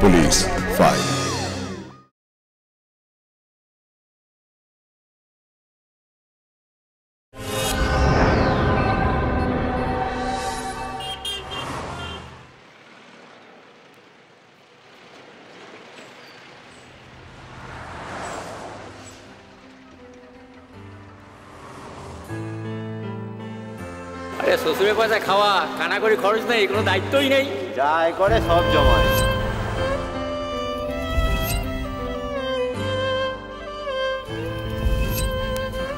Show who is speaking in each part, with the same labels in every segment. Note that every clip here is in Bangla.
Speaker 1: Police file.
Speaker 2: শ্বশুরের পয়সা খাওয়া, কানা করে খরচ নেই, কোনো দায়িত্বই নেই,
Speaker 3: যা আয় করে সব জমায়।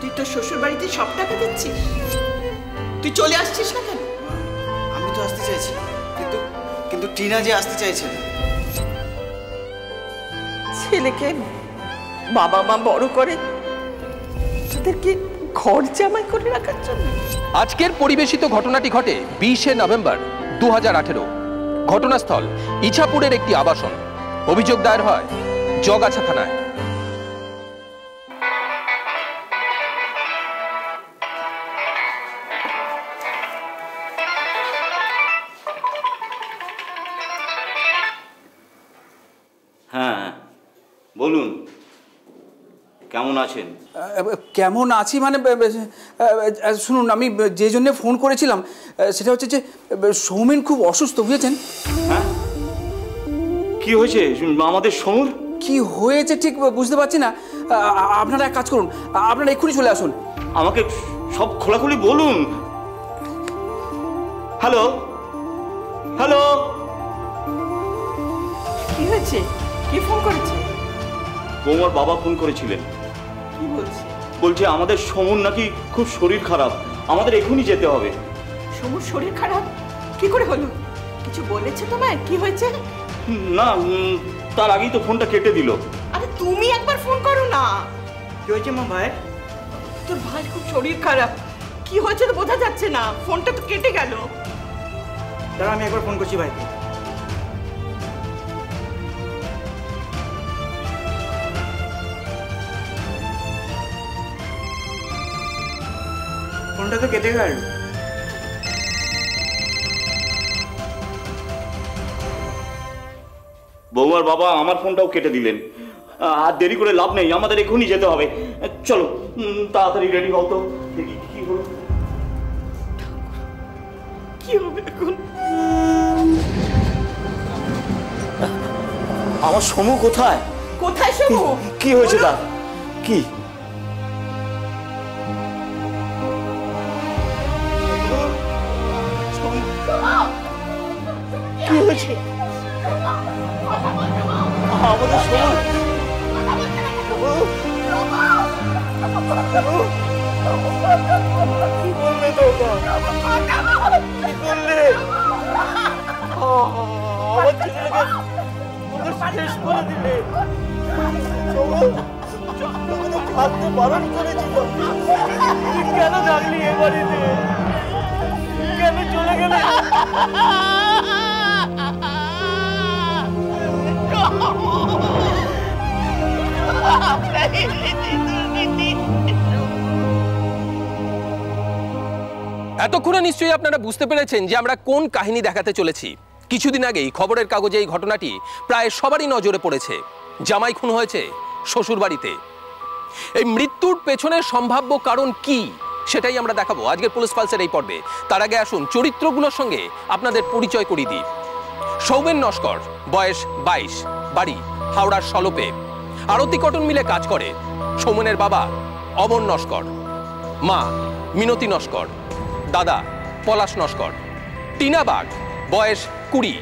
Speaker 4: তুই তো শ্বশুর বাড়িতে সব টাকা দিচ্ছিস, তুই চলে আসছিস না কেন?
Speaker 3: আমি তো আসতে চাইছি, কিন্তু টিনা যে আসতে চাইছে না।
Speaker 4: ছেলেকে বাবা মা বড় করে তাদেরকে ঘর জামাই করে রাখার জন্য।
Speaker 5: আজকের পরিবেশিত ঘটনাটি ঘটে 20শে নভেম্বর 2018। ঘটনাস্থল ইছাপুরের একটি আবাসন। অভিযোগ দায়ের হয় জগাছা থানায়।
Speaker 6: হ্যাঁ বলুন, কেমন আছেন?
Speaker 7: কেমন আছি মানে শুনুন, আমি যে জন্য ফোন করেছিলাম সেটা হচ্ছে যে সৌমেন খুব অসুস্থ, বুঝেছেন?
Speaker 6: হ্যাঁ, কি হয়েছে আমাদের সমুর?
Speaker 7: কি হয়েছে ঠিক বুঝতে পারছি না। আপনারা এক কাজ করুন, আপনারা এক্ষুনি চলে আসুন।
Speaker 6: আমাকে সব খোলাখুলি বলুন। হ্যালো হ্যালো,
Speaker 4: কি হয়েছে? কি ফোন করেছে?
Speaker 6: বৌমার বাবা ফোন করেছিলেন।
Speaker 4: কি বলছে?
Speaker 6: বলছে আমাদের সমুর নাকি খুব শরীর খারাপ, আমাদের এখনই যেতে হবে।
Speaker 4: সমুর শরীর খারাপ? কি করে হলো? কিছু বলেছে তোমায়? কি হয়েছে?
Speaker 6: না, তার আগেই তো ফোনটা কেটে দিল।
Speaker 4: আরে তুমি একবার ফোন করো না।
Speaker 3: কি হয়েছে মা ভাই?
Speaker 4: তোর ভাই খুব শরীর খারাপ, কি হয়েছে তো বোঝা যাচ্ছে না, ফোনটা তো কেটে গেল।
Speaker 3: দাঁড়া, আমি একবার ফোন করছি ভাইকে। ফোনটা তো কেটে গেল।
Speaker 6: বৌমার বাবা আমার ফোনটাও কেটে দিলেন। আর দেরি করে লাভ নেই, আমাদের এখনই যেতে হবে। চলো তাড়াতাড়ি রেডি হও তো, দেখি কি হলো।
Speaker 4: কি হবে এখন?
Speaker 6: আমার সমু কোথায়?
Speaker 4: কোথায় সমু?
Speaker 6: কি হয়েছে তার? কি কি হয়েছে? আমাদের সমু কি বললে তো? কি করলে? আমার ছেলেকে শেষ করে দিলে। ভাবতে বারণ করেছিল, কেন থাকলি এ বাড়িতে? কেন চলে গেলে?
Speaker 5: এতক্ষণে নিশ্চয়ই আপনারা বুঝতে পেরেছেন যে আমরা কোন কাহিনী দেখাতে চলেছি। কিছুদিন আগেই খবরের কাগজে এই ঘটনাটি প্রায় সবারই নজরে পড়েছে। জামাই খুন হয়েছে শ্বশুর বাড়িতে। এই মৃত্যুর পেছনের সম্ভাব্য কারণ কি সেটাই আমরা দেখাবো আজকের পুলিশ পালসের এই পর্বে। তার আগে আসুন চরিত্রগুলোর সঙ্গে আপনাদের পরিচয় করিয়ে দিই। সৌমেন নস্কর, বয়স 22, বাড়ি হাওড়ার সলপে, আরতি কটন মিলে কাজ করে। সৌমেনের বাবা অমর নস্কর, মা মিনতি নস্কর, দাদা পলাশ নস্কর। টিনা বাগ, বয়স 20,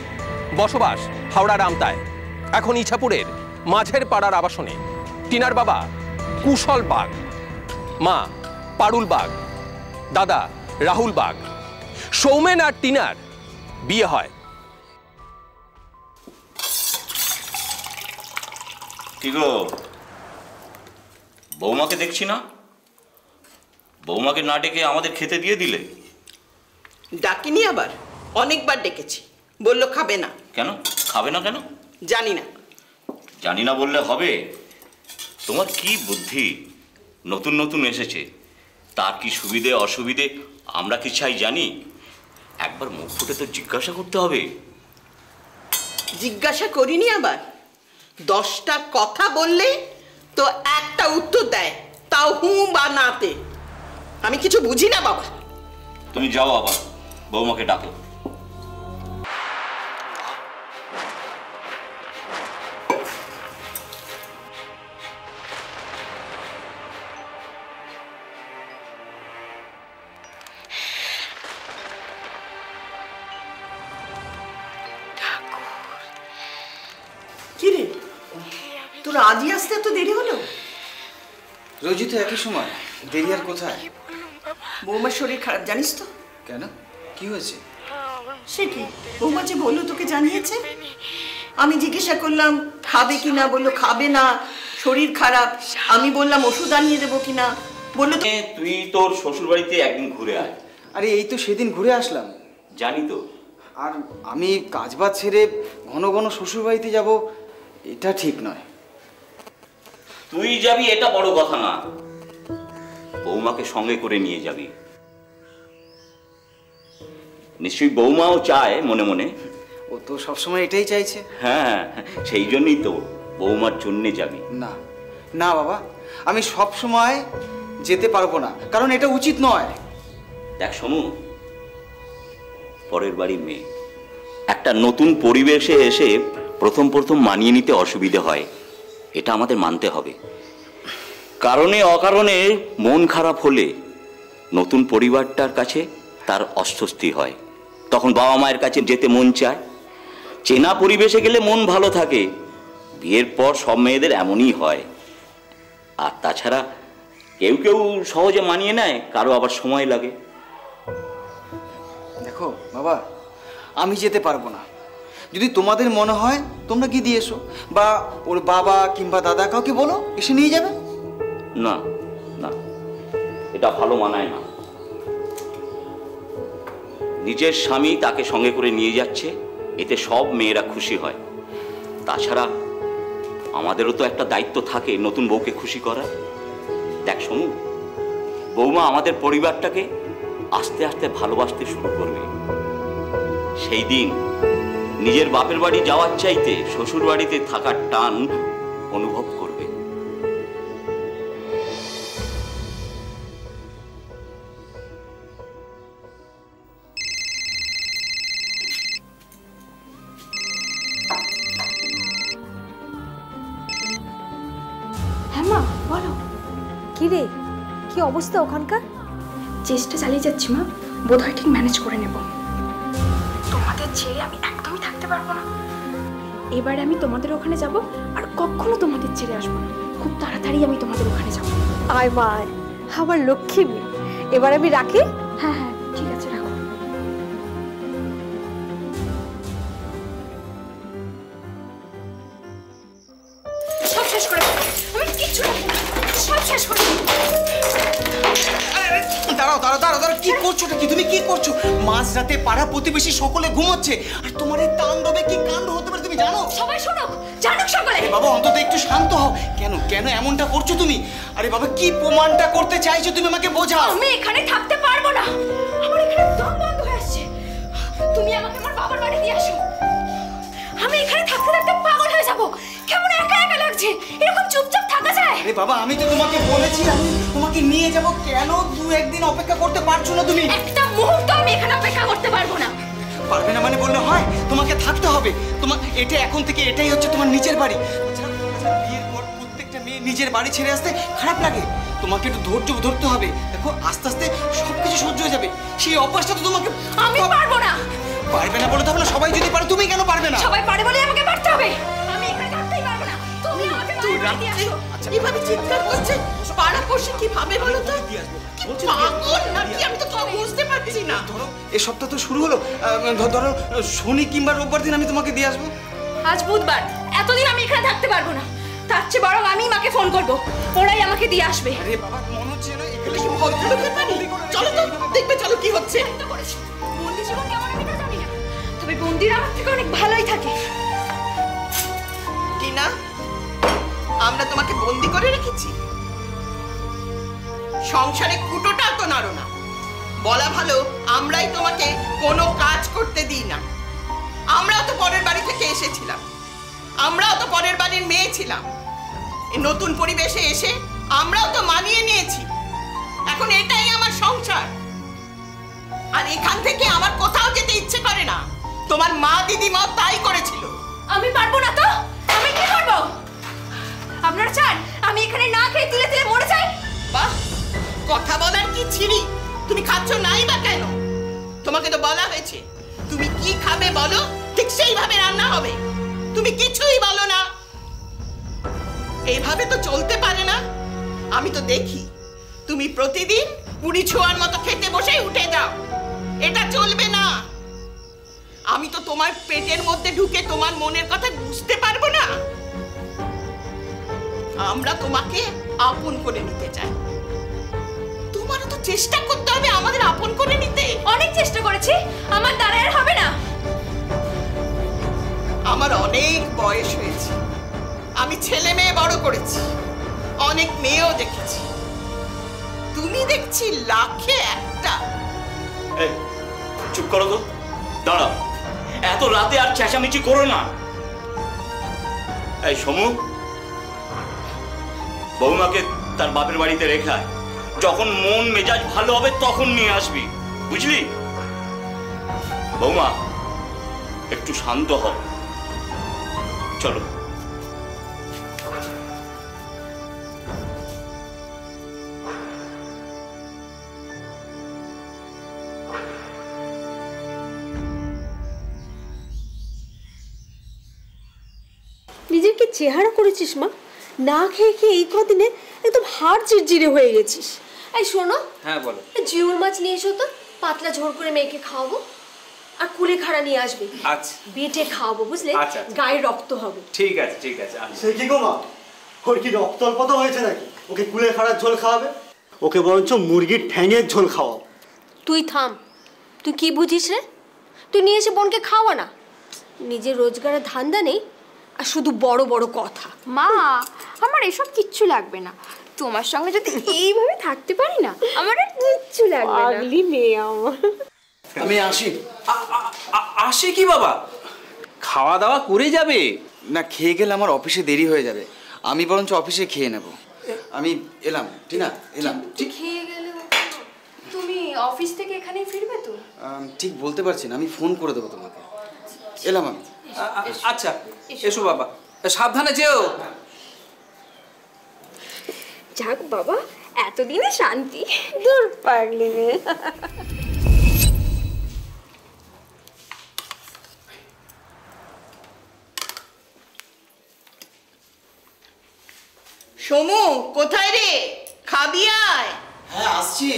Speaker 5: বসবাস হাওড়ার আমতায়, এখন ইছাপুরের মাঝের পাড়ার আবাসনে। টিনার বাবা কুশল বাগ, মা পারুল বাগ, দাদা রাহুল বাগ। সৌমেন আর টিনার বিয়ে হয়।
Speaker 6: কি গো, বৌমাকে দেখছি না? বৌমাকে না ডেকে আমাদের খেতে দিয়ে দিলে?
Speaker 4: ডাকিনি, আবার অনেকবার ডেকেছি, বললো খাবে না।
Speaker 6: কেন খাবে না? কেন
Speaker 4: জানি না।
Speaker 6: জানি না বললে হবে? তোমার কি বুদ্ধি! নতুন নতুন এসেছে, তার কি সুবিধে অসুবিধে আমরা কি চাই জানি? একবার মুখ ফুটে তো জিজ্ঞাসা করতে হবে।
Speaker 4: জিজ্ঞাসা করিনি আবার? 10টা কথা বললে তো একটা উত্তর দেয়, তাও হু বা নাতে। আমি কিছু বুঝি না বাবা।
Speaker 6: তুমি যাও, আবার বৌমাকে ডাকো।
Speaker 4: কি রে, তোর আজই আসতে এত দেরি হলো?
Speaker 3: রোজই তো একই সময়, দেরি আর কোথায়?
Speaker 4: বৌমার শরীর খারাপ জানিস তো?
Speaker 3: কেন, কি হয়েছে?
Speaker 4: সে কি, বৌমা যে বললো তোকে জানিয়েছে? আমি জিজ্ঞাসা করলাম খাবে কিনা, বললো খাবে না, শরীর খারাপ। আমি বললাম ওষুধ আনিয়ে দেবো কিনা, বললো
Speaker 6: তুই তোর শ্বশুর বাড়িতে একদিন ঘুরে আয়।
Speaker 3: আরে এই তো সেদিন ঘুরে আসলাম।
Speaker 6: জানি তো।
Speaker 3: আর আমি কাজবাজ ছেড়ে ঘন ঘন শ্বশুর বাড়িতে যাব, এটা ঠিক নয়।
Speaker 6: তুই যাবি এটা বড় কথা না, বৌমাকে সঙ্গে করে নিয়ে যাবি। নিশ্চয়ই বৌমাও চায় মনে মনে।
Speaker 3: ও তো সবসময় এটাই চাইছে।
Speaker 6: হ্যাঁ, সেই জন্যই তো বৌমার জন্যে যাবি।
Speaker 3: না না বাবা, আমি সব সময় যেতে পারবো না, কারণ এটা উচিত নয়।
Speaker 6: দেখ শোনো, পরের বাড়ির মেয়ে একটা নতুন পরিবেশে এসে প্রথম প্রথম মানিয়ে নিতে অসুবিধে হয়, এটা আমাদের মানতে হবে। কারণে অকারণে মন খারাপ হলে নতুন পরিবারটার কাছে তার অস্বস্তি হয়, তখন বাবা মায়ের কাছে যেতে মন চায়। চেনা পরিবেশে গেলে মন ভালো থাকে, বিয়ের পর সব মেয়েদের এমনই হয়। আর তাছাড়া কেউ কেউ সহজে মানিয়ে নেয়, কারো আবার সময় লাগে।
Speaker 3: দেখো বাবা, আমি যেতে পারবো না। যদি তোমাদের মনে হয় তোমরা কি দিয়ে এসো, বা ওর বাবা কিংবা দাদা কাউকে বলো এসে নিয়ে যাবে।
Speaker 6: না না, এটা ভালো মানায় না। নিজের স্বামী তাকে সঙ্গে করে নিয়ে যাচ্ছে, এতে সব মেয়েরা খুশি হয়। তাছাড়া আমাদেরও তো একটা দায়িত্ব থাকে নতুন বউকে খুশি করার। দেখ শোনো, বৌমা আমাদের পরিবারটাকে আস্তে আস্তে ভালোবাসতে শুরু করবে। সেই দিন নিজের বাপের বাড়ি যাওয়ার চাইতে শ্বশুর বাড়িতে থাকার টান অনুভব করবে।
Speaker 1: হ্যাঁ মা বলো। কি রে, কি অবস্থা ওখানকার? চেষ্টা চালিয়ে যাচ্ছি মা, বোধহয় ঠিক ম্যানেজ করে নেব। তোমাদের ছেড়ে আমি একদমই থাকতে পারবো না। এবারে আমি তোমাদের ওখানে যাব, আর কখনো তোমাদের ছেড়ে আসবো না। খুব তাড়াতাড়ি আমি তোমাদের ওখানে যাব।
Speaker 8: আয় মা, আমার লক্ষ্মী মেয়ে। এবার আমি রাখি।
Speaker 1: হ্যাঁ হ্যাঁ ঠিক আছে, রাখো। সব শেষ করে আমি কিচ্ছু রাখবো না, সব শেষ করে
Speaker 3: দাঁড়াও দাঁড়াও দাঁড়াও দাঁড়াও, কি করছো কি তুমি? কি করছো? মাঝরাতে পাড়া প্রতিবেশী সকলে ঘুমোচ্ছে, আর তোমার এই তাণ্ডবে কি কাণ্ড হতে পারে তুমি জানো?
Speaker 1: সবাই শোনো, জানুক সকলে।
Speaker 3: বাবা অন্তত একটু শান্ত হও। কেন কেন এমনটা করছো তুমি? আরে বাবা, কি প্রমাণটা করতে চাইছো তুমি আমাকে বোঝাও।
Speaker 1: আমি এখানে থাকতে পারবো না, আমার এখানে দম বন্ধ হয়ে আসছে। তুমি আমাকে আমার বাবার বাড়ি দিয়ে আসো। আমি এখানে থাকতে থাকতে পাগল হয়ে যাব, কেমন একা একা লাগছে। এরকম চুপচাপ থাকা যায়?
Speaker 3: আরে বাবা, আমি তো তোমাকে বলেছি আমি তোমাকে নিয়ে যাব। কেন 2-1 দিন অপেক্ষা করতে পারছো না তুমি?
Speaker 1: একটা মুহূর্ত আমি এখানে অপেক্ষা করতে পারবো না।
Speaker 3: পারবে না মানে বললে হয়? তোমাকে থাকতে হবে। তোমার এটা এখন থেকে এটাই হচ্ছে তোমার নিজের বাড়ি। বিয়ের পর প্রত্যেকটা মেয়ে নিজের বাড়ি ছেড়ে আসতে খারাপ লাগে। তোমাকে একটু ধৈর্য ধরতে হবে। দেখো আস্তে আস্তে সবকিছু সহ্য হয়ে যাবে। সেই অভ্যাসটা তো তোমাকে।
Speaker 1: আমি পারবো না।
Speaker 3: পারবে না বলে তো না, সবাই যদি পারে তুমি কেন পারবে না?
Speaker 1: সবাই পারে বলে আমাকে পারতে হবে। আমি এখানে থাকতেই পারবো না। তুমি আমাকে বাড়ি দিয়ে আসো।
Speaker 4: এভাবে চিৎকার করছে, পাড়াপড়শি কি ভাবে বলো তো? কি পাগল নাকি আমি তো বুঝতে পারছি না।
Speaker 3: ধরো এই সপ্তাহ তো শুরু হলো, ধরো শনি কিংবা রোববার দিন আমি তোমাকে দিয়ে আসবো।
Speaker 1: আজ বুধবার, এতদিন আমি এখানে থাকতে পারবো না। তার চেয়ে বরং আমি মাকে ফোন করবো, ওরাই আমাকে দিয়ে আসবে।
Speaker 3: আরে বাবা, মনে হচ্ছে না এখানে
Speaker 4: কি ভদ্রলোকের বাড়ি? চলো তো দেখবে, চলো কি হচ্ছে।
Speaker 1: বন্দি জীবন কেমন আমি তা জানি না, তবে বন্দিরা আমার থেকে অনেক ভালোই থাকে।
Speaker 4: টিনা, আমরা তোমাকে বন্দি করে রেখেছি? সংসারে কুটোটা তো নাড়ো না। বলা ভালো আমরাই তোমাকে কোনো কাজ করতে দিই না। আমরাও তো পরের বাড়ি থেকে এসেছি। আমরাও তো পরের বাড়ির মেয়ে ছিলাম, এই নতুন পরিবেশে এসে আমরাও তো মানিয়ে নিয়েছি। এখন এটাই আমার সংসার, আর এখান থেকে আমার কোথাও যেতে ইচ্ছে করে না। তোমার মা দিদিমাও তাই করেছিল।
Speaker 1: আমি পারবো না তো, আমি কি করবো? আপনারা চান আমি এখানে না খেয়ে তিলে তিলে মরে যাই?
Speaker 4: বাহ, কথা বলার কি ছিরি! তুমি খাচ্ছ নাই বা কেন? তোমাকে তো বলা হয়েছে তুমি কি খাবে বলো, ঠিক সেইভাবে রান্না হবে। তুমি কিছুই বলো না। এইভাবে তো চলতে পারে না। আমি তো দেখি তুমি প্রতিদিন পুরি ছোঁয়ার মতো খেতে বসে উঠে যাও। এটা চলবে না। আমি তো তোমার পেটের মধ্যে ঢুকে তোমার মনের কথা বুঝতে পারবো না। আমরা তোমাকে আপন করে নিতে চাই। তোমারও তো চেষ্টা করতে হবে আমাদের আপন করে নিতে।
Speaker 1: অনেক চেষ্টা করেছি, আমার দ্বারা আর হবে না।
Speaker 4: আমার অনেক বয়স হয়েছে, আমি ছেলে মেয়ে বড় করেছি, অনেক মেয়েও দেখেছি। তুমি দেখছি লাখে একটা।
Speaker 6: এই, চুপ করো তো, দাঁড়াও। এত রাতে আর চেঁচামেচি করো না। এই সমু, বৌমাকে তার বাপের বাড়িতে রেখে আয়। যখন মন মেজাজ ভালো হবে তখন নিয়ে আসবি, বুঝলি? বৌমা, একটু শান্ত হও। চলো।
Speaker 8: নিজের কি চেহারা করেছিস মা, না খেয়ে খেয়ে এই কদিনে একদম হাড় চিরচিরে হয়ে গেছিস।
Speaker 1: এই শোনো,
Speaker 7: হ্যাঁ বলো।
Speaker 1: জিওল মাছ নিয়ে এসো তো, পাতলা ঝোল করে মেয়েকে খাওয়াবো। আর কুলেখাড়া নিয়ে আসবে,
Speaker 7: আচ্ছা
Speaker 1: বেটে খাওয়াবো, বুঝলে?
Speaker 7: আচ্ছা।
Speaker 1: গায়ে রক্ত হবে।
Speaker 7: ঠিক আছে ঠিক আছে।
Speaker 9: সে কি গো মা, ওর কি রক্ত অল্পতা হয়েছে নাকি ওকে কুলে খাড়ার ঝোল খাওয়াবে? ওকে বরঞ্চ মুরগির ঠ্যাঙের ঝোল খাওয়াও।
Speaker 1: তুই থাম, তুই কি বুঝিস রে? তুই নিয়ে এসে বোনকে খাওয়া না। নিজের রোজগারের ধান্দা নেই, আর শুধু বড় বড় কথা।
Speaker 8: মা, আমার এসব কিচ্ছু লাগবে না। তোমার সঙ্গে যদি এইভাবে থাকতে পারি না, আমার আর কিচ্ছু লাগবে না। আগলি মেয়ে আমার।
Speaker 3: আমি আসি।
Speaker 7: আসে কি বাবা, খাওয়া দাওয়া করে যাবে?
Speaker 3: না, খেয়ে গেলে আমার অফিসে দেরি হয়ে যাবে। আমি বরঞ্চ অফিসে খেয়ে নেব। আমি এলাম, টিনা, এলাম।
Speaker 1: খেয়ে গেলে তুমি অফিস থেকে এখানেই ফিরবে তো?
Speaker 3: ঠিক বলতে পারছি না, আমি ফোন করে দেবো তোমাকে। এলাম আমি।
Speaker 7: আচ্ছা এসো বাবা, সাবধানে যেও।
Speaker 8: যাক বাবা, এতদিনে শান্তি। দূর পাগলি মেয়ে।
Speaker 4: সমু, কোথায় রে? খাবি আয়।
Speaker 3: হ্যাঁ আসছি।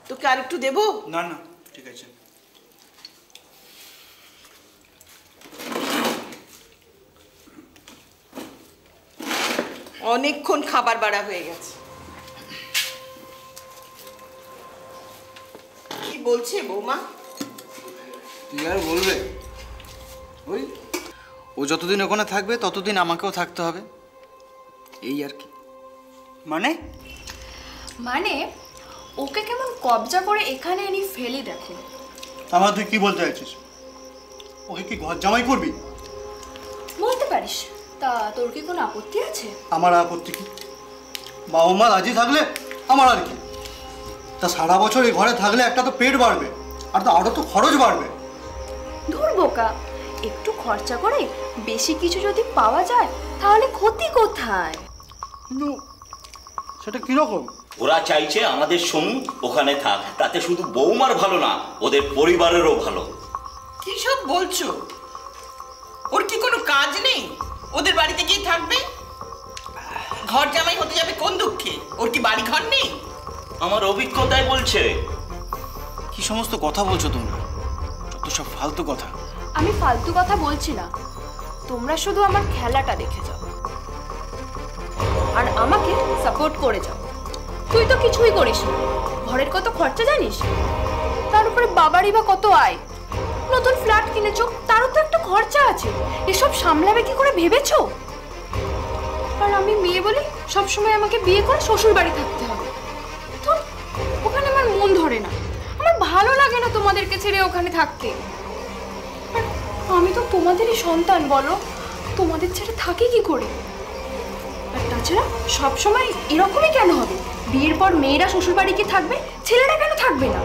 Speaker 4: তোকে আর একটু দেবো?
Speaker 3: না না, ঠিক আছে।
Speaker 4: অনেকক্ষণ খাবার বাড়া হয়ে গেছে। কি বলছে বৌমা?
Speaker 3: তুই আর বলবে, ওই ও যতদিন ওখানে থাকবে ততদিন আমাকেও থাকতে হবে, এই আর কি।
Speaker 1: মানে ওকে কেমন কবজা করে এখানে এনে ফেলে দেখো।
Speaker 9: আমার তুই কি বলতে চাইছিস? ওকে কি ঘর জামাই করবি?
Speaker 1: বলতে পারিস। তা তোর কি কোনো আপত্তি আছে?
Speaker 9: আমার আপত্তি কি? বাবা মা রাজি থাকলে আমার আর কি। তা সারা বছর এই ঘরে থাকলে একটা তো পেট বাড়বে, আর তো আরো তো খরচ বাড়বে।
Speaker 1: ধুর বোকা, একটু খরচা করে বেশি কিছু যদি পাওয়া যায় তাহলে ক্ষতি কোথায়?
Speaker 9: কিন্তু সেটা কিরকম?
Speaker 6: ওরা চাইছে আমাদের সমু ওখানে থাক, তাতে শুধু বৌমার ভালো না, ওদের পরিবারেরও ভালো।
Speaker 4: কি সব বলছো? ওর কি কোনো কাজ নেই? ওদের বাড়িতে গিয়ে থাকবে? ঘর জামাই হতে যাবে কোন দুঃখে? ওর কি বাড়ি ঘর নেই?
Speaker 6: আমার অভিজ্ঞতায় বলছে।
Speaker 3: কি সমস্ত কথা বলছো তোমরা? যত সব ফালতু কথা।
Speaker 1: আমি ফালতু কথা বলছি না, তোমরা শুধু আমার খেলাটা দেখে যাও আর আমাকে সাপোর্ট করে যাও। তুই তো কিছুই করিস না, ঘরের কত খরচা জানিস? তার উপরে বাবারই বা কত আয়। নতুন ফ্ল্যাট কিনেছো, তারও তো একটা খরচা আছে। এসব সামলাবে কি করে ভেবেছো? আর আমি মেয়ে বলি সবসময় আমাকে বিয়ে করে শ্বশুর বাড়ি থাকতে হবে। তো ওখানে আমার মন ধরে না, আমার ভালো লাগে না তোমাদেরকে ছেড়ে ওখানে থাকতে। আর আমি তো তোমাদেরই সন্তান, বলো তোমাদের ছেড়ে থাকে কি করে? আর তাছাড়া সবসময় এরকমই কেন হবে? বিয়ের পর মেয়েরা শ্বশুর বাড়ি গিয়ে থাকবে, ছেলেরা কেন থাকবে না?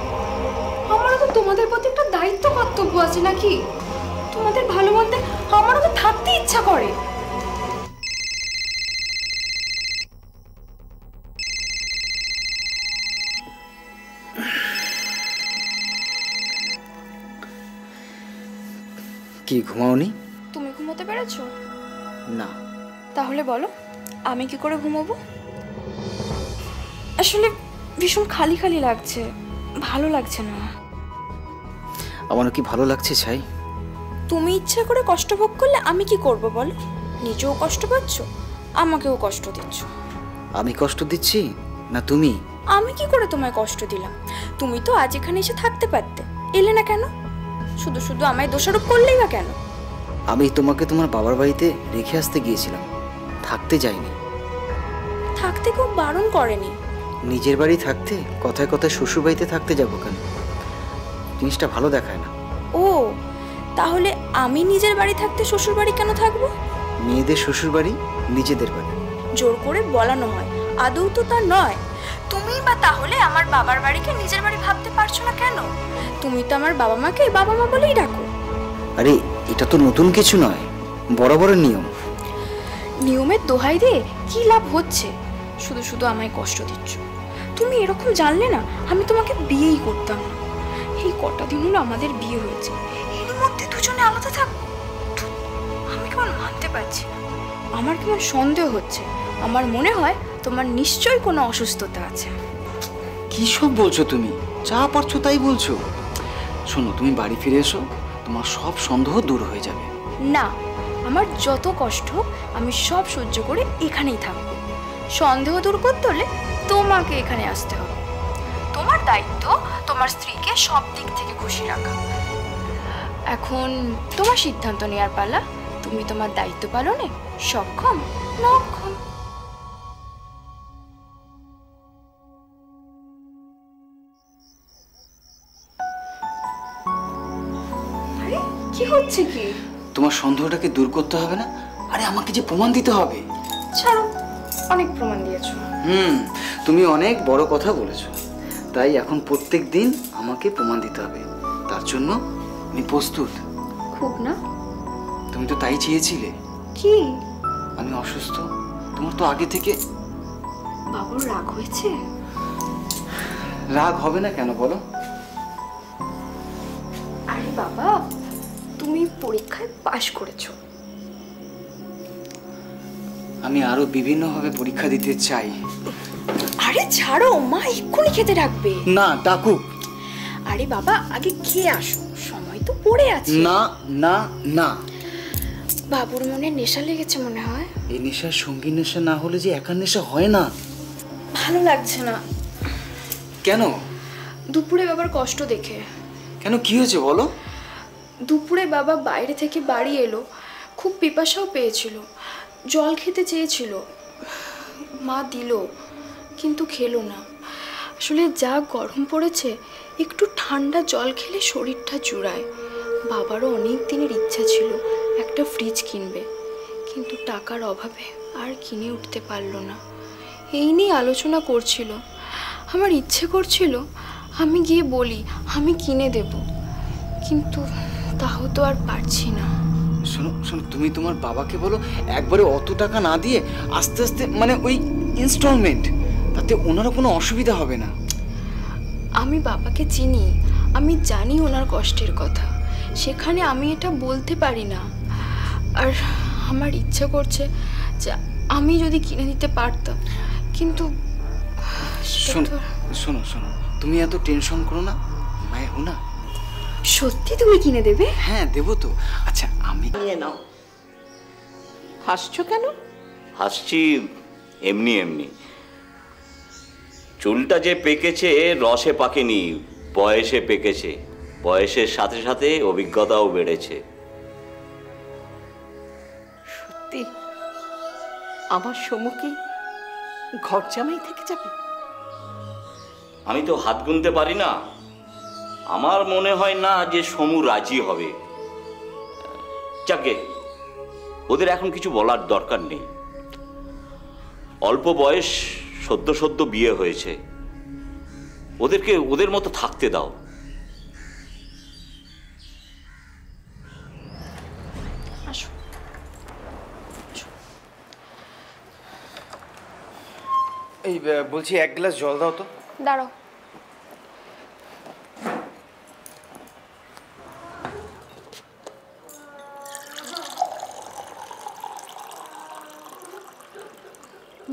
Speaker 1: আমারও তো তোমাদের প্রতি একটা দায়িত্ব কর্তব্য আছে নাকি? তোমাদের ভালো মন্দে আমারও তো থাকতে ইচ্ছা করে।
Speaker 7: কি ঘুমাওনি?
Speaker 8: তুমি ঘুমোতে পেরেছো?
Speaker 7: না।
Speaker 8: তাহলে বলো আমি কি করে ঘুমোবো? আসলে ভীষণ খালি খালি লাগছে, ভালো লাগছে না।
Speaker 7: আমারও কি ভালো লাগছে ছাই?
Speaker 8: তুমি ইচ্ছা করে কষ্ট ভোগ করলে আমি কি করব বলো? নিজেও কষ্ট পাচ্ছ, আমাকেও কষ্ট দিচ্ছ।
Speaker 7: আমি কষ্ট দিচ্ছি না তুমি?
Speaker 8: আমি কি করে তোমায় কষ্ট দিলাম? তুমি তো আজ এখানে এসে থাকতে পারতে, এলে না কেন? শুধু শুধু আমায় দোষারোপ করলেই বা কেন?
Speaker 7: আমি তোমাকে তোমার বাবার বাড়িতে রেখে আসতে গিয়েছিলাম, থাকতে যাইনি।
Speaker 8: থাকতে কেউ বারণ করেনি।
Speaker 7: নিজের বাড়ি থাকতে কথায় কথায় শ্বশুর বাড়িতে থাকতে যাবো কেন? জিনিসটা ভালো দেখায় না।
Speaker 8: ও তাহলে আমি নিজের বাড়ি থাকতে শ্বশুর বাড়ি কেন থাকবো?
Speaker 7: মেয়েদের শ্বশুর বাড়ি নিজেদের বাড়ি।
Speaker 8: জোর করে বলানো হয়, আদৌ তো তা নয়। তুমি বা তাহলে আমার বাবার বাড়িকে নিজের বাড়ি ভাবতে পারছো না কেন? তুমি তো আমার বাবা মাকে বাবা মা বলেই ডাকো।
Speaker 7: আরে এটা তো নতুন কিছু নয়, বরাবরের নিয়ম।
Speaker 8: নিয়মের দোহাই দিয়ে কি লাভ হচ্ছে? শুধু শুধু আমায় কষ্ট দিচ্ছ। তুমি এরকম জানলে না আমি তোমাকে বিয়েই করতাম না। এই কটা দিন হলো আমাদের বিয়ে হয়েছে, এর মধ্যে দুজনে আলাদা থাকবো? আমি কেমন মানতে পারছি না। আমার কেমন সন্দেহ হচ্ছে। আমার মনে হয় তোমার নিশ্চয়ই কোনো অসুস্থতা আছে।
Speaker 7: কি সব বলছো তুমি? যা পারছো তাই বলছো। শোনো, তুমি বাড়ি ফিরে এসো, তোমার সব সন্দেহ দূর হয়ে যাবে।
Speaker 8: না, আমার যত কষ্ট আমি সব সহ্য করে এখানেই থাকবো। সন্দেহ দূর করতে হলে তোমাকে এখানে আসতে হবে। তোমার দায়িত্ব তোমার স্ত্রীকে সব দিক থেকে খুশি রাখা। এখন তোমার সিদ্ধান্ত নেওয়ার পালা। তুমি তোমার দায়িত্ব পালনে সক্ষম না অক্ষম।
Speaker 1: আরে কি হচ্ছে কি?
Speaker 7: তোমার সন্দেহটাকে দূর করতে হবে না? আরে আমাকে যে প্রমাণ দিতে হবে।
Speaker 1: ছাড়ো, অনেক প্রমাণ দিয়েছো।
Speaker 7: তুমি অনেক বড় কথা বলেছো, তাই এখন প্রত্যেক দিন আমাকে প্রমাণ দিতে হবে। তার জন্য আমি প্রস্তুত।
Speaker 1: খুব না?
Speaker 7: তুমি তো তাই চেয়েছিলে।
Speaker 1: কি?
Speaker 7: আমি অসুস্থ, তোমার তো আগে থেকে।
Speaker 1: বাবুর রাগ হয়েছে?
Speaker 7: রাগ হবে না কেন বলো?
Speaker 1: আরে বাবা, তুমি পরীক্ষায় পাশ করেছো।
Speaker 7: আমি আরো বিভিন্নভাবে পরীক্ষা দিতে চাই।
Speaker 8: আরে ছাড়ো, মা এক্ষুনি খেতে ডাকবে।
Speaker 7: না, ডাকুক।
Speaker 8: আরে বাবা আগে খেয়ে আসো, সময় তো পড়ে আছে।
Speaker 7: না না না,
Speaker 8: বাবুর মনে নেশা লেগেছে মনে হয়।
Speaker 7: এই নেশা সঙ্গী নেশা না হলে যে একার নেশা হয় না।
Speaker 8: ভালো লাগছে না।
Speaker 7: কেন?
Speaker 8: দুপুরে বাবার কষ্ট দেখে।
Speaker 7: কেন, কি হয়েছে বলো?
Speaker 8: দুপুরে বাবা বাইরে থেকে বাড়ি এলো, খুব পিপাসাও পেয়েছিল, জল খেতে চেয়েছিল। মা দিল, কিন্তু খেলো না। আসলে যা গরম পড়েছে, একটু ঠান্ডা জল খেলে শরীরটা জুড়ায়। বাবারও অনেক দিনের ইচ্ছা ছিল একটা ফ্রিজ কিনবে, কিন্তু টাকার অভাবে আর কিনে উঠতে পারলো না। এই নিয়ে আলোচনা করছিল। আমার ইচ্ছে করছিল আমি গিয়ে বলি আমি কিনে দেব, কিন্তু তাও তো আর পারছি না।
Speaker 7: শোনো শোনো, তুমি তোমার বাবাকে বলো একবারে অত টাকা না দিয়ে আস্তে আস্তে, মানে ওই ইনস্টলমেন্ট, তাতে ওনারও কোনো অসুবিধা হবে না।
Speaker 8: আমি বাবাকে চিনি, আমি জানি ওনার কষ্টের কথা, সেখানে আমি এটা বলতে পারি না। আর আমার ইচ্ছা করছে যে আমি যদি কিনে দিতে পারতাম, কিন্তু
Speaker 7: শোনো শোনো শোনো, তুমি এত টেনশন করো না, মায়ে হো না।
Speaker 8: সত্যি তুমি কিনে দেবে?
Speaker 7: হ্যাঁ দেবো তো। আচ্ছা আমি
Speaker 4: নিয়ে নাও। হাসছো কেন?
Speaker 6: হাসছি এমনি এমনি। চুলটা যে পেকেছে রসে পাকেনি, বয়সে পেকেছে। বয়সের সাথে সাথে অভিজ্ঞতাও বেড়েছে।
Speaker 4: সত্যি আমার সমুখী ঘর জামাই থেকে যাবে?
Speaker 6: আমি তো হাত গুনতে পারি না। আমার মনে হয় না যে সমু রাজি হবে। যাকে ওদের এখন কিছু বলার দরকার নেই। অল্প বয়স, সদ্য সদ্য বিয়ে হয়েছে, ওদেরকে ওদের মতো থাকতে দাও।
Speaker 7: এই বলছি 1 গ্লাস জল দাও তো।
Speaker 8: দাঁড়াও।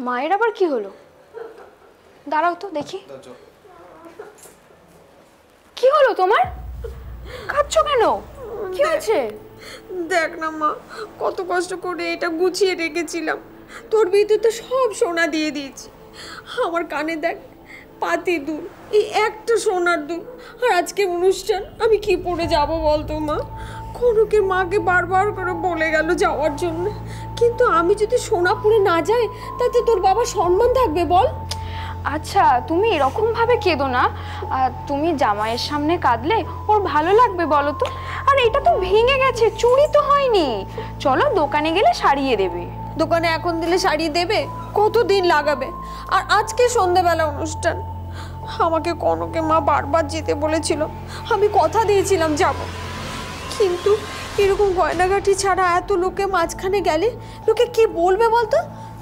Speaker 8: মায়ের আবার কি হলো? দাঁড়াও তো দেখি। কি হলো তোমার? কাঁদছো কেন? কি হয়েছে?
Speaker 10: দেখ না মা, কত কষ্ট করে এটা গুছিয়ে রেখেছিলাম, তোর বিয়েতে তো সব সোনা দিয়ে দিয়েছি। আমার কানে দেখ পাতি দুল, এই একটা সোনার দুল, আর আজকে অনুষ্ঠান, আমি কি পরে যাব বলতো মা? কনকে মাকে বারবার করে বলে গেল যাওয়ার জন্য, কিন্তু আমি যদি সোনা পরে না যাই তাতে তোর বাবা সম্মান থাকবে বল?
Speaker 8: আচ্ছা তুমি এরকম ভাবে কেঁদো না, তুমি জামাইয়ের সামনে কাঁদলে ওর ভালো লাগবে বলো তো? আর এটা তো ভেঙে গেছে, চুরি তো হয়নি। চলো দোকানে গেলে সারিয়ে দেবে।
Speaker 10: দোকানে এখন দিলে সারিয়ে দেবে? কতদিন লাগাবে? আর আজকে সন্ধ্যাবেলা অনুষ্ঠান, আমাকে কনকে মা বারবার যেতে বলেছিল, আমি কথা দিয়েছিলাম যাব, কিন্তু এরকম গয়নাগাটি ছাড়া এত লোকে মাঝখানে গেলে লোকে কি বলবে বলতো?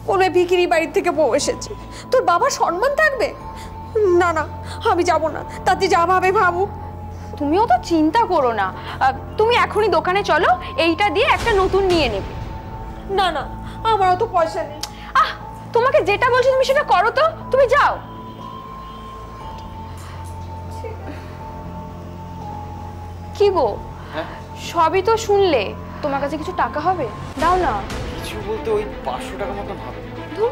Speaker 10: বলবে ভিখিরি বাড়ির থেকে বউ এসেছে। তোর বাবার সম্মান থাকবে? না না, আমি যাব না, তাতে যা ভাবে ভাবুক।
Speaker 8: তুমিও তো চিন্তা করো না, তুমি এখনই দোকানে চলো, এইটা দিয়ে একটা নতুন নিয়ে নেবে।
Speaker 10: না না, আমারও তো পয়সা নেই।
Speaker 8: তোমাকে যেটা বলছি তুমি সেটা করো তো, তুমি যাও। কি গো, সবই তো শুনলে, তোমার কাছে কিছু টাকা হবে? দাও না।
Speaker 7: কিছু বলতে ওই 500 টাকা মতন হবে।
Speaker 8: ধুর,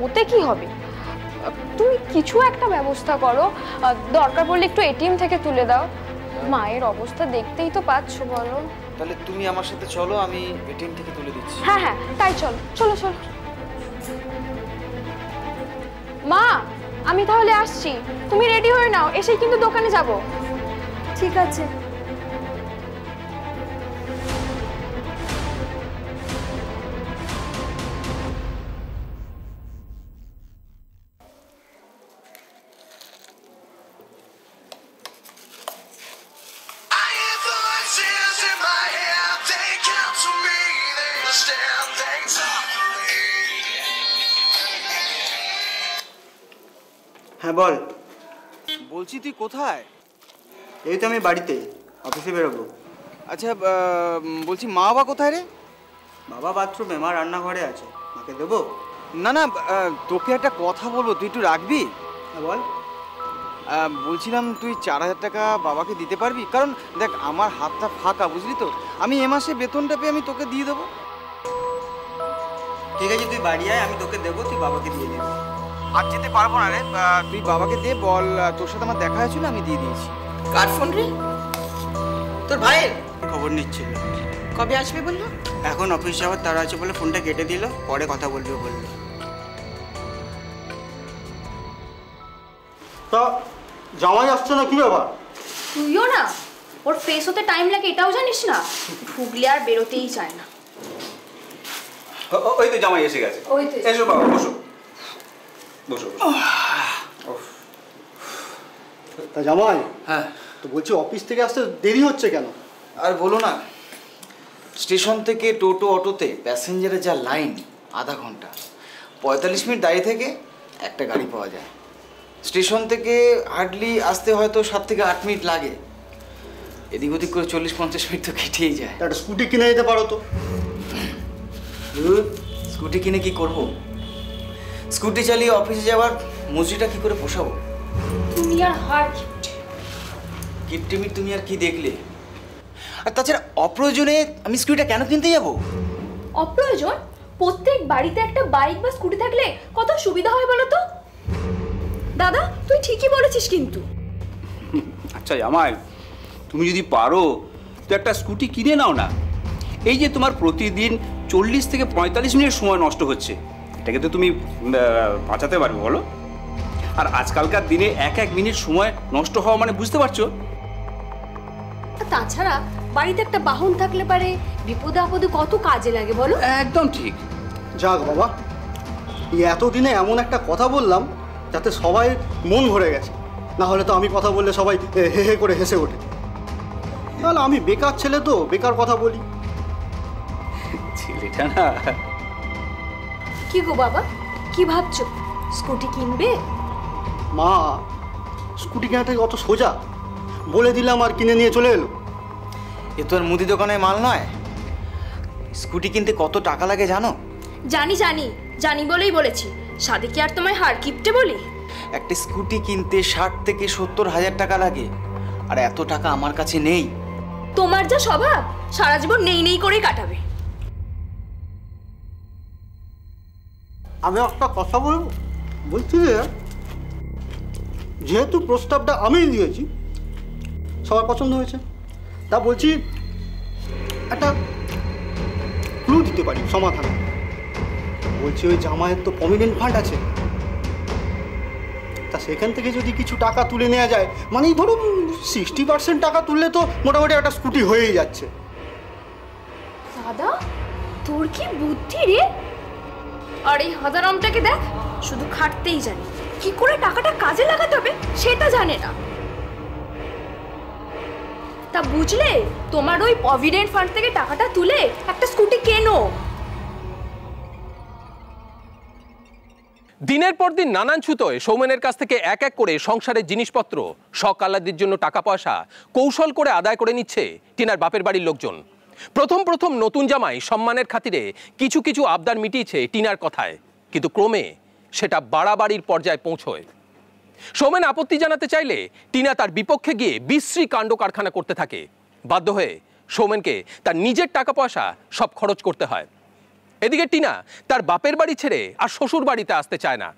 Speaker 8: ওতে কি হবে? তুমি কিছু একটা ব্যবস্থা করো, দরকার পড়লে একটু এটিএম থেকে তুলে দাও। মায়ের অবস্থা দেখতেই তো পাচ্ছ বলো।
Speaker 7: তাহলে তুমি আমার সাথে চলো, আমি এটিএম থেকে তুলে দিচ্ছি।
Speaker 8: হ্যাঁ হ্যাঁ তাই চলো, চলো চলো। মা, আমি তাহলে আসছি, তুমি রেডি হয়ে নাও, এসেই কিন্তু দোকানে যাব।
Speaker 10: ঠিক আছে।
Speaker 3: হ্যাঁ বল।
Speaker 7: বলছি তুই কোথায়?
Speaker 3: এই তো আমি বাড়িতে, অফিসে বেরোবো।
Speaker 7: আচ্ছা বলছি মা বাবা কোথায় রে?
Speaker 3: বাবা বাথরুমে, মা রান্নাঘরে আছে, মাকে দেবো?
Speaker 7: না না, তোকে একটা কথা বলবো, তুই একটু রাখবি?
Speaker 3: হ্যাঁ বল।
Speaker 7: বলছিলাম তুই 4000 টাকা বাবাকে দিতে পারবি? কারণ দেখ আমার হাতটা ফাঁকা, বুঝলি তো, আমি এ মাসে বেতনটা পেয়ে আমি তোকে দিয়ে দেবো।
Speaker 3: ঠিক আছে, তুই বাড়ি আয়, আমি তোকে দেবো, তুই বাবাকে দিয়ে দিবি।
Speaker 7: আজ যেতে পারবো না রে, তুই বাবাকে দে, বল তোর সাথে আমার দেখা হয়েছিল, আমি দিয়ে দিয়েছি।
Speaker 4: কার ফোন রে? তোর ভাইয়ের?
Speaker 3: খবর নিচ্ছিল।
Speaker 4: কবে আসবে বললো?
Speaker 3: এখন অফিস যাওয়ার তারা আছে বলে ফোনটা কেটে দিল, পরে কথা বলবে বললো।
Speaker 9: তা জামাই আসছে না, কি ব্যাপার?
Speaker 1: তুইও না, ওর ফেস হতে টাইম লাগে এটাও জানিস না, ঢুকলে আর বেরোতেই চায় না।
Speaker 11: ওই তো জামাই এসে গেছে।
Speaker 1: ওই তো
Speaker 11: এসো বাবা, বসো বসো।
Speaker 9: তা জামাই,
Speaker 7: হ্যাঁ
Speaker 9: তো বলছি অফিস থেকে আসতে দেরি হচ্ছে কেন?
Speaker 7: আর বলো না, স্টেশন থেকে টোটো অটোতে প্যাসেঞ্জারের যা লাইন, আধা ঘন্টা, 45 মিনিট দাঁড়িয়ে থেকে একটা গাড়ি পাওয়া যায়। স্টেশন থেকে হার্ডলি আসতে হয়তো 7 থেকে 8 মিনিট লাগে, এদিক ওদিক করে 40-50 মিনিট তো কেটেই যায়।
Speaker 9: একটা স্কুটি কিনে যেতে পারো তো।
Speaker 7: স্কুটি কিনে কি করব? স্কুটি চালিয়ে অফিসে যাওয়ার মজুরিটা কি করে পোষাবো?
Speaker 1: তুমি আর হার
Speaker 7: কিপটেমি তুমি আর কি দেখলে? আর তাছাড়া অপ্রয়োজনে আমি স্কুটিটা কেন কিনতে যাব?
Speaker 1: অপ্রয়োজন? প্রত্যেক বাড়িতে একটা বাইক বা স্কুটি থাকলে কত সুবিধা হয় বলো তো। দাদা তুই ঠিকই বলেছিস কিন্তু।
Speaker 11: আচ্ছা জামাই, তুমি যদি পারো তো একটা স্কুটি কিনে নাও না। এই যে তোমার প্রতিদিন 40 থেকে 45 মিনিট সময় নষ্ট হচ্ছে, এটাকে তো তুমি বাঁচাতে পারবে বলো? আর আজকালকার দিনে 1 মিনিট সময় নষ্ট হওয়া মানে বুঝতে পারছো?
Speaker 1: তাছাড়া বাড়িতে একটা বাহন থাকলে পারে বিপদে আপদে কত কাজে লাগে বলো।
Speaker 11: একদম ঠিক।
Speaker 9: যাক বাবা, এই এতদিনে এমন একটা কথা বললাম যাতে সবাই মন ভরে গেছে, না হলে তো আমি কথা বললে সবাই হে হে করে হেসে ওঠে। তাহলে আমি বেকার ছেলে তো বেকার কথা বলি।
Speaker 11: ছেলেটা না।
Speaker 1: কি গো বাবা, কি ভাবছো? স্কুটি কিনবে?
Speaker 9: মা, স্কুটি কেনাটা অত সোজা? বলে দিলাম আর কিনে নিয়ে চলে এলো।
Speaker 7: এ তো আর মুদি দোকানের মাল নয়। স্কুটি কিনতে কত টাকা লাগে জানো?
Speaker 1: জানি জানি জানি বলেই বলেছি। সাদে কি আর তোমায় হার কিপটে বলি?
Speaker 7: একটা স্কুটি কিনতে 60 থেকে 70,000 টাকা লাগে, আর এত টাকা আমার কাছে নেই।
Speaker 1: তোমার যা স্বভাব, সারা জীবন নেই নেই করেই কাটাবে।
Speaker 9: আমি একটা কথা বলবো, বলছি যে যেহেতু প্রস্তাবটা আমিই দিয়েছি, সবার পছন্দ হয়েছে, তা বলছি একটা ক্লু দিতে পারি সমাধান। বলছি ওই জামাইয়ের তো প্রভিডেন্ট ফান্ড আছে, তা সেখান থেকে যদি কিছু টাকা তুলে নেওয়া যায়, মানে ধরুন 60% টাকা তুললে তো মোটামুটি একটা স্কুটি হয়েই যাচ্ছে।
Speaker 1: দাদা, তোর কি বুদ্ধি রে! আর এই হাজারামটাকে দেখ, শুধু খাটতেই জানে, কি করে টাকাটা কাজে লাগাতে হবে সেটা জানে না। তা বুঝলে, তোমার ওই প্রভিডেন্ট ফান্ড থেকে টাকাটা তুলে একটা স্কুটি কেনো।
Speaker 5: দিনের পর দিন নানান ছুতোয় সৌমেনের কাছ থেকে এক এক করে সংসারের জিনিসপত্র, শখ আহ্লাদের জন্য টাকা পয়সা কৌশল করে আদায় করে নিচ্ছে টিনার বাপের বাড়ির লোকজন। প্রথম প্রথম নতুন জামাই সম্মানের খাতিরে কিছু কিছু আবদার মিটিয়েছে টিনার কথায়, কিন্তু ক্রমে সেটা বাড়াবাড়ির পর্যায়ে পৌঁছয়। সৌমেন আপত্তি জানাতে চাইলে টিনা তার বিপক্ষে গিয়ে বিশ্রী কাণ্ড কারখানা করতে থাকে। বাধ্য হয়ে সৌমেনকে তার নিজের টাকা পয়সা সব খরচ করতে হয়। এদিকে টিনা তার বাপের বাড়ি ছেড়ে আর শ্বশুর বাড়িতে আসতে চায় না,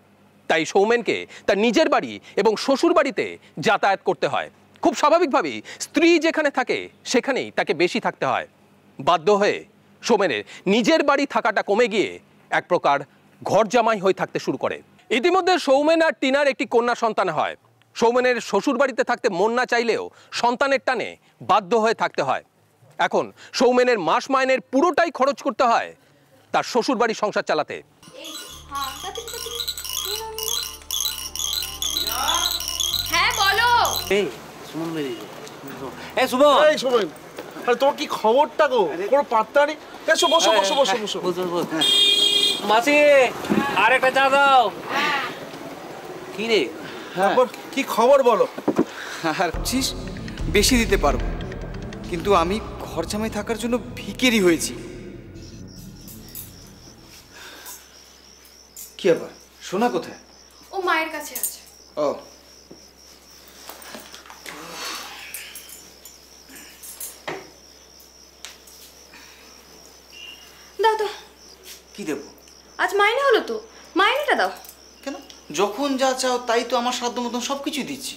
Speaker 5: তাই সৌমেনকে তার নিজের বাড়ি এবং শ্বশুর বাড়িতে যাতায়াত করতে হয়। খুব স্বাভাবিকভাবেই স্ত্রী যেখানে থাকে সেখানেই তাকে বেশি থাকতে হয়। বাধ্য হয়ে সৌমেনের নিজের বাড়ি থাকাটা কমে গিয়ে এক প্রকার ঘর জামাই হয়ে থাকতে শুরু করে। ইতিমধ্যে সৌমেন আর টিনার একটি কন্যা সন্তান হয়। সৌমেনের শ্বশুর বাড়িতে থাকতে মন না চাইলেও সন্তানের টানে বাধ্য হয়ে থাকতে হয়। এখন সৌমেনের মাস মাইনের পুরোটাই খরচ করতে হয় তার শ্বশুর বাড়ি সংসার চালাতে।
Speaker 1: হ্যাঁ বলো।
Speaker 12: এই সুমন, আরে তোর কি খবরটা গো? কোনো পাত্তা নেই। এসো বসো বসো বসো বসো।
Speaker 2: মাসি, আর একটা চা দাও।
Speaker 12: কি রে, তারপর কি খবর বলো?
Speaker 7: আর বুঝছিস, বেশি দিতে পারবো, কিন্তু আমি ঘর জামাই থাকার জন্য ভিখারি হয়েছি। কি আবার? সোনা কোথায়?
Speaker 8: ও মায়ের কাছে আছে।
Speaker 7: ও,
Speaker 8: দাও তো।
Speaker 7: কি দেবো?
Speaker 8: আজ মাইনে হলো তো, মাইনেটা দাও।
Speaker 7: কেন? যখন যা চাও তাই তো আমার সাধ্য মতন সব কিছুই দিচ্ছি।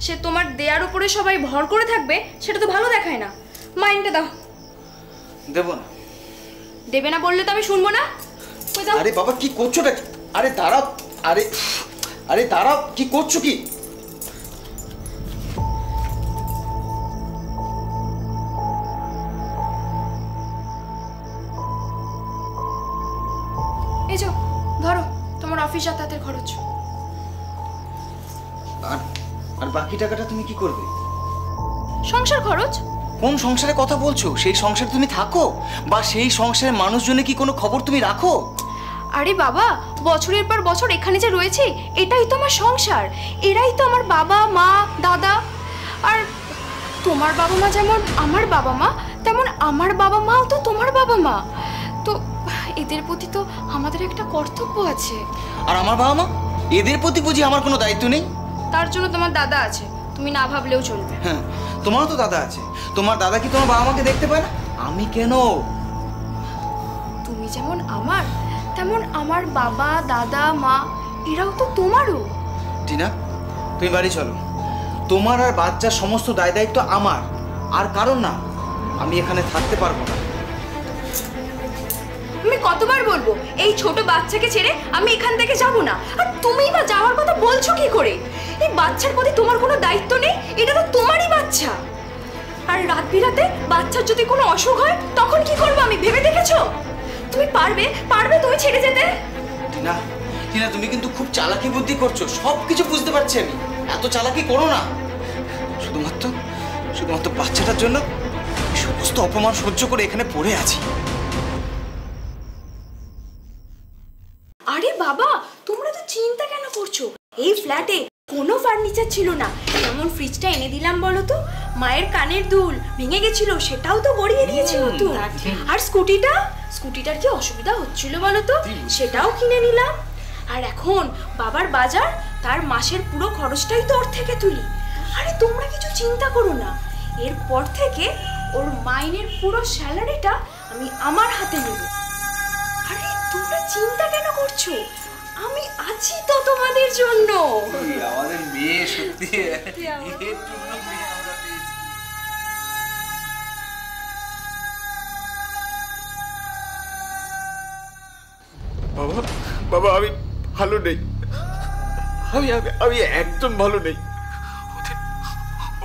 Speaker 8: সে তোমার দেয়ার উপরে সবাই ভর করে থাকবে, সেটা তো ভালো দেখায় না। মাইনেটা দাও।
Speaker 7: দেবো না।
Speaker 8: দেবে না বললে তো আমি শুনবো না। কই দাও।
Speaker 7: আরে বাবা, কি করছোটা কি? আরে দাঁড়াও, আরে আরে দাঁড়াও, কি করছো কি?
Speaker 8: এই যে ধরো তোমার অফিস যাতায়াতের খরচ।
Speaker 7: আর বাকি টাকাটা তুমি কি করবে?
Speaker 8: সংসার খরচ।
Speaker 7: কোন সংসারের কথা বলছো? সেই সংসারে তুমি থাকো, বা সেই সংসারের মানুষজনের কি কোনো খবর তুমি রাখো?
Speaker 8: আরে বাবা, বছরের পর বছর এখানে যে রয়েছে, এটাই তো আমার সংসার। এরাই তো আমার বাবা মা দাদা। আর তোমার বাবা মা যেমন আমার বাবা মা, তেমন আমার বাবা মাও তো তোমার বাবা মা। তো এদের প্রতি তো আমাদের একটা কর্তব্য আছে।
Speaker 7: আর আমার বাবা মা, এদের প্রতি বুঝি আমার কোনো দায়িত্ব নেই?
Speaker 8: তার জন্য তোমার দাদা আছে, তুমি না ভাবলেও চলবে।
Speaker 7: হ্যাঁ, তোমারও তো দাদা আছে। তোমার দাদা কি তোমার বাবা মাকে দেখতে পায় না? আমি কেন?
Speaker 8: তুমি যেমন আমার, তেমন আমার বাবা দাদা মা এরাও তো তোমারও।
Speaker 7: টিনা, তুমি বাড়ি চলো। তোমার আর বাচ্চার সমস্ত দায় দায়িত্ব আমার, আর কারণ না। আমি এখানে থাকতে পারবো না।
Speaker 8: আমি কতবার বলবো, এই ছোট বাচ্চাকে ছেড়ে আমি এখান থেকে যাব না। আর তুমিই বা যাওয়ার কথা বলছো কি করে? এই বাচ্চার প্রতি তোমার কোনো দায়িত্ব নেই? এটা তো তোমারই বাচ্চা। আর রাত বিরাতে বাচ্চার যদি কোনো অসুখ হয় তখন কি করবো আমি ভেবে দেখেছো? তুমি পারবে তুমি ছেড়ে যেতে?
Speaker 3: টিনা, টিনা তুমি কিন্তু খুব চালাকি বুদ্ধি করছো, সব কিছু বুঝতে পারছি আমি। এত চালাকি করো না। শুধুমাত্র বাচ্চাটার জন্য সমস্ত অপমান সহ্য করে এখানে পড়ে আছি।
Speaker 8: আরে বাবা, তোমরা তো চিন্তা কেন করছো? এই ফ্ল্যাটে কোনো ফার্নিচার ছিল না। যেমন ফ্রিজটা এনে দিলাম বলো তো, মায়ের কানের দুল ভেঙে গেছিল সেটাও তো গড়িয়ে দিয়েছি নতুন। আর স্কুটিটার কি অসুবিধা হচ্ছিল বলো তো, সেটাও কিনে নিলাম। আর এখন বাবার বাজার, তার মাসের পুরো খরচটাই তো ওর থেকে তুলি। আরে তোমরা কিছু চিন্তা করো না, এরপর থেকে ওর মাইনের পুরো স্যালারিটা আমি আমার হাতে নেব। আরে তোমরা চিন্তা কেন করছো? আমি আছি তো তোমাদের জন্য।
Speaker 7: আমাদের মেয়ে সত্যি
Speaker 12: বাবা, বাবা আমি ভালো নেই, আমি একদম ভালো নেই।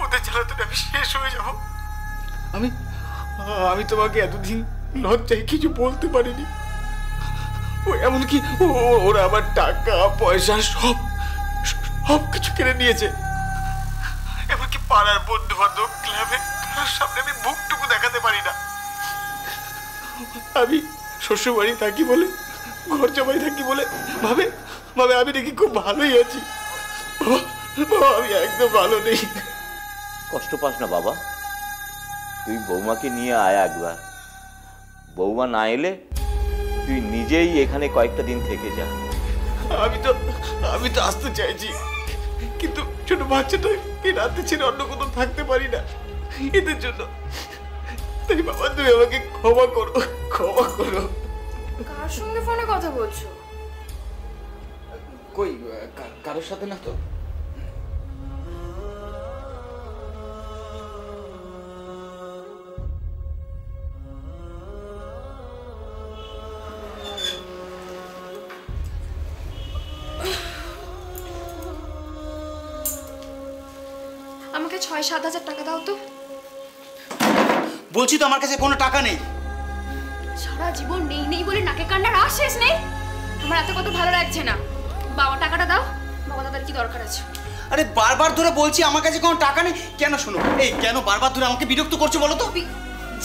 Speaker 12: ওদের জ্বালাতে আমি শেষ হয়ে যাব। আমি তোমাকে এতদিন লজ্জায় কিছু বলতে পারিনি। এমনকি ওরা আমার টাকা পয়সা সব কিছু কেড়ে নিয়েছে। এমনকি পাড়ার বন্ধু বান্ধব, ক্লাবে তার সামনে আমি মুখটুকু দেখাতে পারি না। আমি শ্বশুর বাড়ি থাকি বলে, ঘর জামাই থাকি বলে ভাবে আমি নাকি খুব ভালোই আছি। আমি একদম ভালো নেই।
Speaker 6: কষ্ট পাস না বাবা, তুই বৌমাকে নিয়ে আয় একবার। বৌমা না এলে তুই নিজেই এখানে কয়েকটা দিন থেকে যা।
Speaker 12: আমি তো আসতে চাইছি, কিন্তু ছোট বাচ্চাটা এই রাতে ছেড়ে অন্য কোথাও থাকতে পারি না এদের জন্য। তাই বাবা তুমি আমাকে ক্ষমা করো।
Speaker 8: কার সঙ্গে ফোনে কথা বলছো?
Speaker 3: কই কারোর সাথে না তো।
Speaker 8: আমাকে ৬-৭ হাজার টাকা দাও তো।
Speaker 3: বলছি তো আমার কাছে কোনো টাকা নেই।
Speaker 8: সারা জীবন নেই বলে নাকে কান্নার আর শেষ নেই। আমার এত কথা ভালো লাগছে না। বাবা টাকাটা দাও, বাবা দাদার কি দরকার আছে?
Speaker 3: আরে বারবার ধরে বলছি আমার কাছে কোনো টাকা নেই। কেন শোনো, এই কেন বারবার ধরে আমাকে বিরক্ত করছো বলো তো?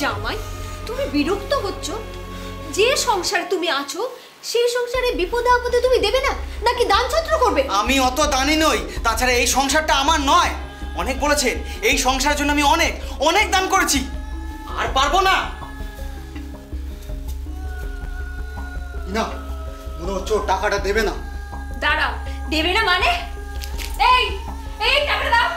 Speaker 10: জামাই, তুমি বিরক্ত হচ্ছ? যে সংসারে তুমি আছো সেই সংসারে বিপদে আপদে তুমি দেবে না, নাকি দান ছত্র করবে?
Speaker 3: আমি অত দানি নই। তাছাড়া এই সংসারটা আমার নয়। অনেক বলেছেন, এই সংসারের জন্য আমি অনেক দান করেছি, আর পারবো না।
Speaker 9: না, মনে হচ্ছে ও টাকাটা দেবে না।
Speaker 8: দাঁড়া, দেবে না মানে? এই টাকাটা দাও।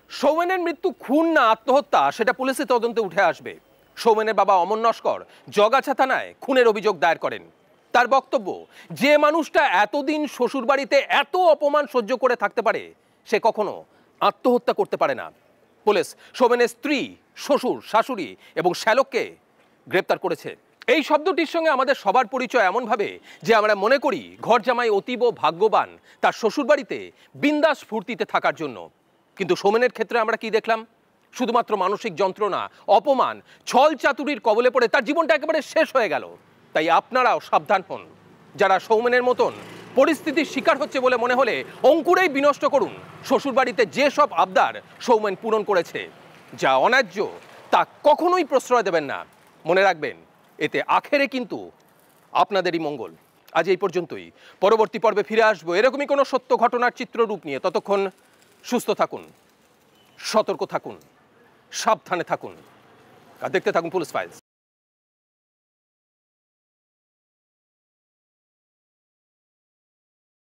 Speaker 5: সৌমেনের মৃত্যু খুন না আত্মহত্যা সেটা পুলিশের তদন্তে উঠে আসবে। সৌমেনের বাবা অমন নস্কর জগাছা থানায় খুনের অভিযোগ দায়ের করেন। তার বক্তব্য, যে মানুষটা এতদিন শ্বশুরবাড়িতে এত অপমান সহ্য করে থাকতে পারে সে কখনো আত্মহত্যা করতে পারে না। পুলিশ সৌমেনের স্ত্রী, শ্বশুর, শাশুড়ি এবং শ্যালককে গ্রেপ্তার করেছে। এই শব্দটির সঙ্গে আমাদের সবার পরিচয় এমনভাবে যে আমরা মনে করি ঘর জামাই অতীব ভাগ্যবান তার শ্বশুরবাড়িতে বিন্দাস ফুর্তিতে থাকার জন্য। কিন্তু সৌমেনের ক্ষেত্রে আমরা কি দেখলাম? শুধুমাত্র মানসিক যন্ত্রণা, অপমান, ছল চাতুরির কবলে পড়ে তার জীবনটা একেবারে শেষ হয়ে গেল। তাই আপনারাও সাবধান হন। যারা সৌমেনের মতন পরিস্থিতির শিকার হচ্ছে বলে মনে হলে অঙ্কুরেই বিনষ্ট করুন শ্বশুরবাড়িতে যে সব আবদার সৌমেন পূরণ করেছে। যা অন্যায্য তা কখনোই প্রশ্রয় দেবেন না। মনে রাখবেন, এতে আখেরে কিন্তু আপনাদেরই মঙ্গল। আজ এই পর্যন্তই। পরবর্তী পর্বে ফিরে আসবো এরকমই কোনো সত্য ঘটনার চিত্ররূপ নিয়ে। ততক্ষণ সুস্থ থাকুন, সতর্ক থাকুন, সাবধানে থাকুন আর দেখতে থাকুন পুলিশ ফাইলস।